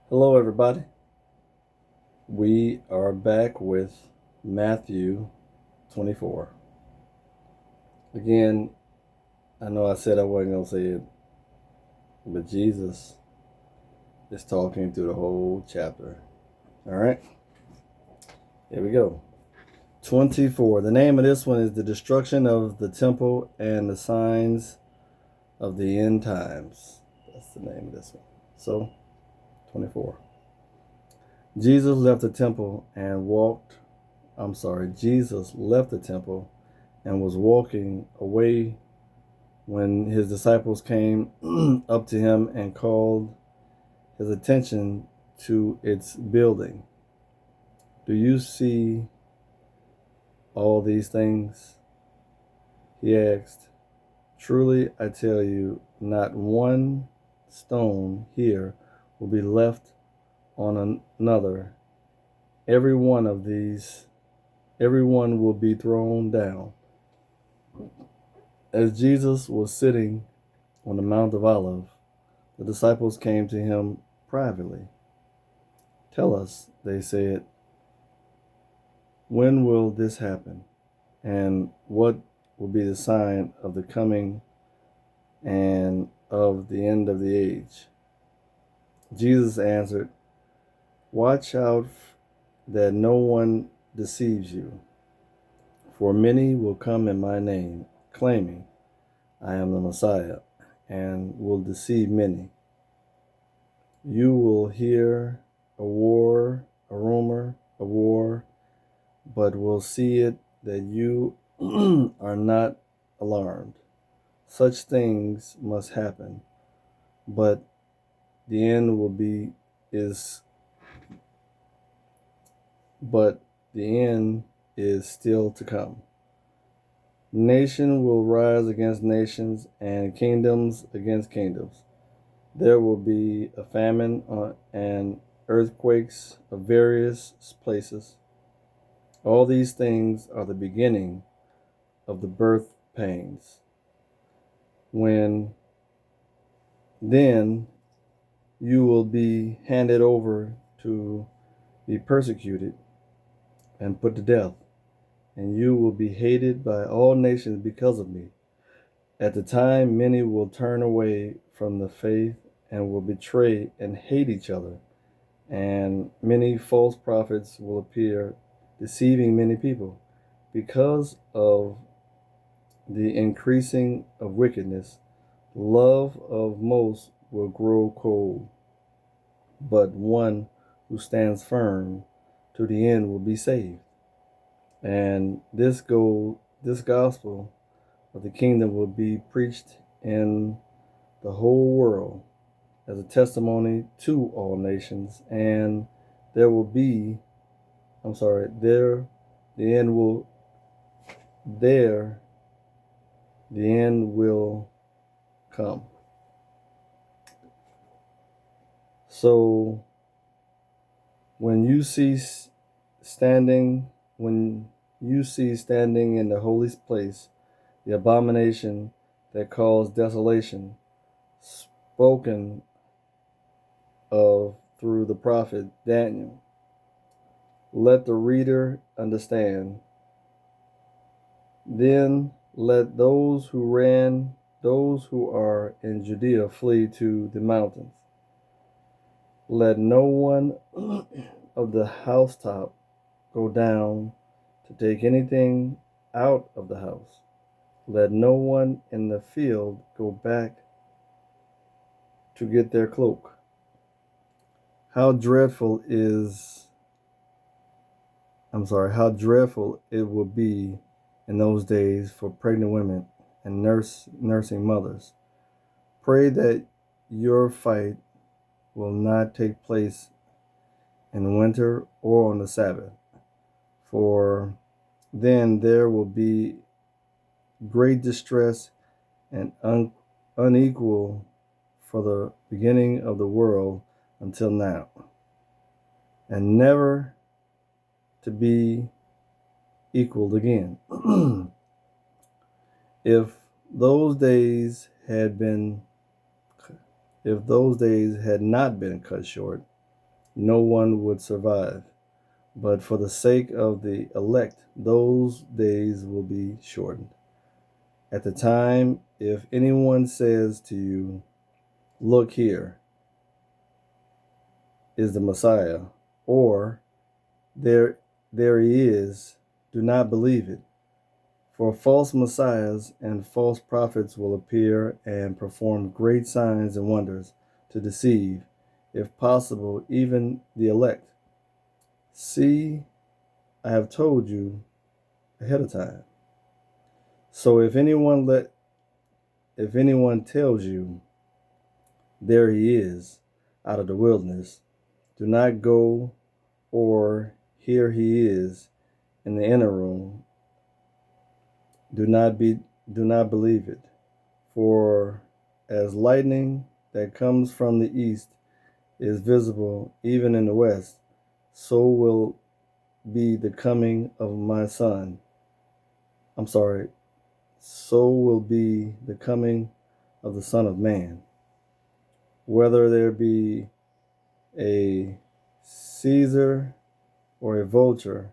Hello, everybody. We are back with Matthew 24. Again, I know I said I wasn't going to say it, but Jesus is talking through the whole chapter. All right, here we go. 24. The name of this one is The Destruction of the Temple and the Signs of the End Times. That's the name of this one. So, 24. Jesus left the temple and walked. Jesus left the temple and was walking away when his disciples came up to him and called his attention to its building. Do you see all these things? He asked. Truly, I tell you, not one stone here will be left on another. Every one will be thrown down. As Jesus was sitting on the Mount of Olives, the disciples came to him privately. Tell us, they said, when will this happen? And what will be the sign of the coming and of the end of the age? Jesus answered, watch out that no one deceives you, for many will come in my name, claiming I am the Messiah, and will deceive many. You will hear a rumor, but will see it that you are not alarmed. Such things must happen, but the end will be is but the end is still to come. Nation will rise against nations and kingdoms against kingdoms. There will be a famine and earthquakes of various places. All these things are the beginning of the birth pains. When then you will be handed over to be persecuted and put to death, and you will be hated by all nations because of me. At the time, many will turn away from the faith and will betray and hate each other, and many false prophets will appear, deceiving many people. Because of the increasing of wickedness, love of most will grow cold, but one who stands firm to the end will be saved. And this gospel of the kingdom will be preached in the whole world as a testimony to all nations, and there will be there the end will there the end will come. So when you see standing when you see standing in the holy place the abomination that caused desolation, spoken of through the prophet Daniel, let the reader understand. Then let those who are in Judea flee to the mountains. Let no one of the housetop go down to take anything out of the house. Let no one in the field go back to get their cloak. How dreadful it will be in those days for pregnant women and nursing mothers. Pray that your fight will not take place in winter or on the Sabbath, for then there will be great distress and unequal for the beginning of the world until now, and never to be equaled again. If those days had not been cut short, no one would survive. But for the sake of the elect, those days will be shortened. At the time, if anyone says to you, "Look, here is the Messiah," or there he is, do not believe it. For false messiahs and false prophets will appear and perform great signs and wonders to deceive, if possible, even the elect. See, I have told you ahead of time. So if anyone tells you, "There he is," out of the wilderness, do not go, or "Here he is," in the inner room. Do not believe it. For as lightning that comes from the east is visible even in the west, so will be the coming of my son. So will be the coming of the Son of Man. Whether there be a Caesar or a vulture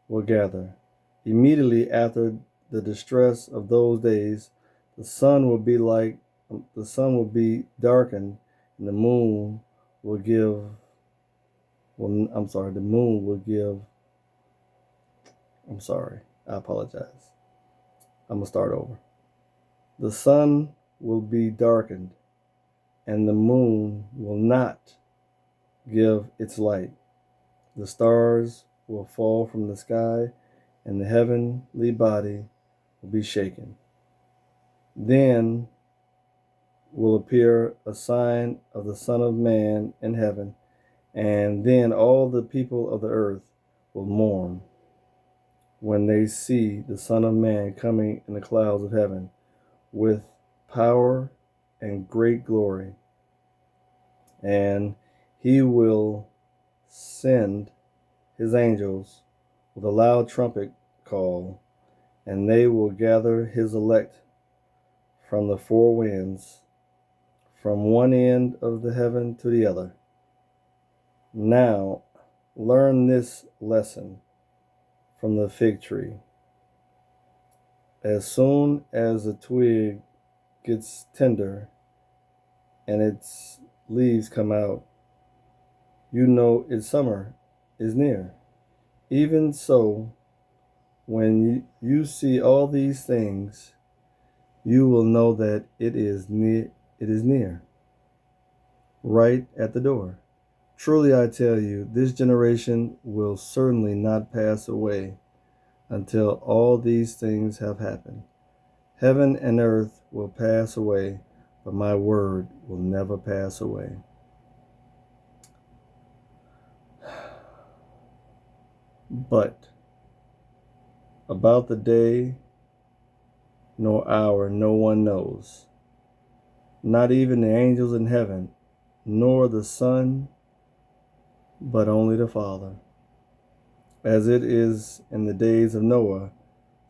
will gather. Immediately after the distress of those days, the sun will be darkened, and the moon will give. The moon will give. I apologize. I'm gonna start over. The sun will be darkened, and the moon will not give its light. The stars will fall from the sky, and the heavenly body will be shaken. Then will appear a sign of the Son of Man in heaven, and then all the people of the earth will mourn when they see the Son of Man coming in the clouds of heaven with power and great glory. And he will send his angels with a loud trumpet call, and they will gather his elect from the four winds, from one end of the heaven to the other. Now, learn this lesson from the fig tree. As soon as a twig gets tender and its leaves come out, you know its summer is near. Even so, when you see all these things, you will know that it is near, right at the door. Truly I tell you, this generation will certainly not pass away until all these things have happened. Heaven and earth will pass away, but my word will never pass away. But about the day nor hour no one knows, not even the angels in heaven, nor the Son, but only the Father. As it is in the days of Noah,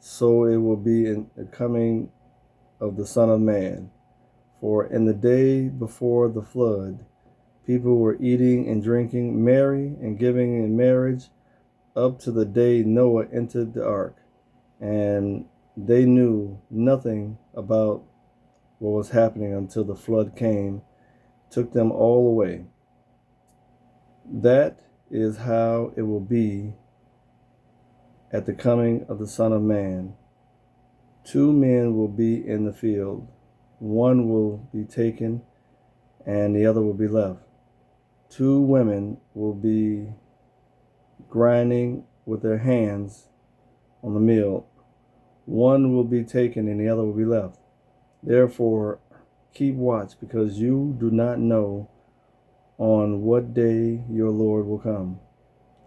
so it will be in the coming of the Son of Man. For in the day before the flood, people were eating and drinking, merry and giving in marriage, up to the day Noah entered the ark, and they knew nothing about what was happening until the flood came, took them all away. That is how it will be at the coming of the Son of Man. 2 men will be in the field, one will be taken and the other will be left. 2 women will be grinding with their hands on the mill, one will be taken and the other will be left. Therefore, keep watch, because you do not know on what day your Lord will come.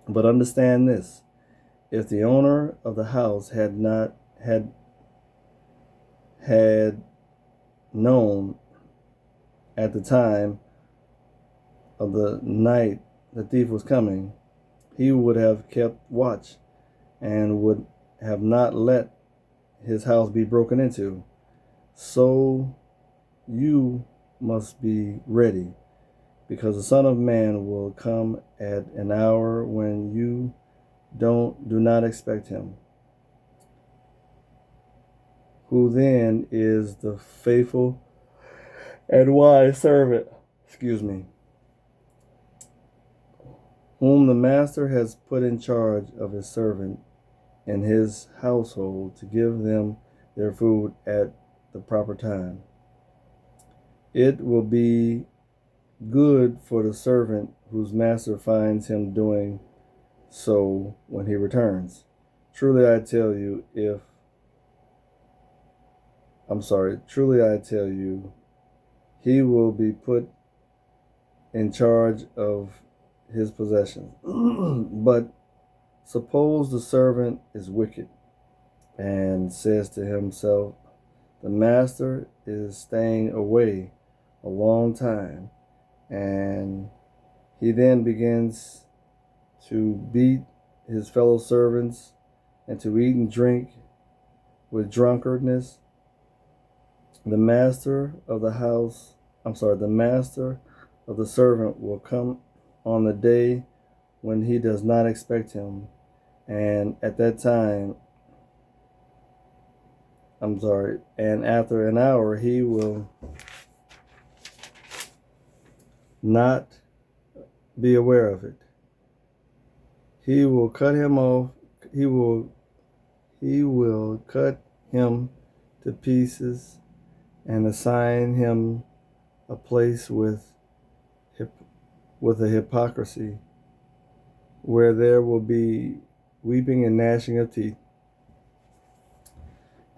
But understand this, if the owner of the house had known at the time of the night the thief was coming, he would have kept watch and would have not let his house be broken into. So you must be ready, because the Son of Man will come at an hour when you do not expect him. Who then is the faithful and wise servant, whom the master has put in charge of his servant and his household to give them their food at the proper time? It will be good for the servant whose master finds him doing so when he returns. Truly I tell you, he will be put in charge of his possessions. But suppose the servant is wicked and says to himself, the master is staying away a long time, and he then begins to beat his fellow servants and to eat and drink with drunkardness. The master of the servant will come on the day when he does not expect him, and at that time, and after an hour, he will not be aware of it. He will cut him off. He will cut him to pieces and assign him a place with a hypocrisy, where there will be weeping and gnashing of teeth.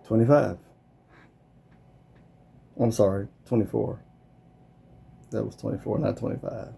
24. That was 24, not 25.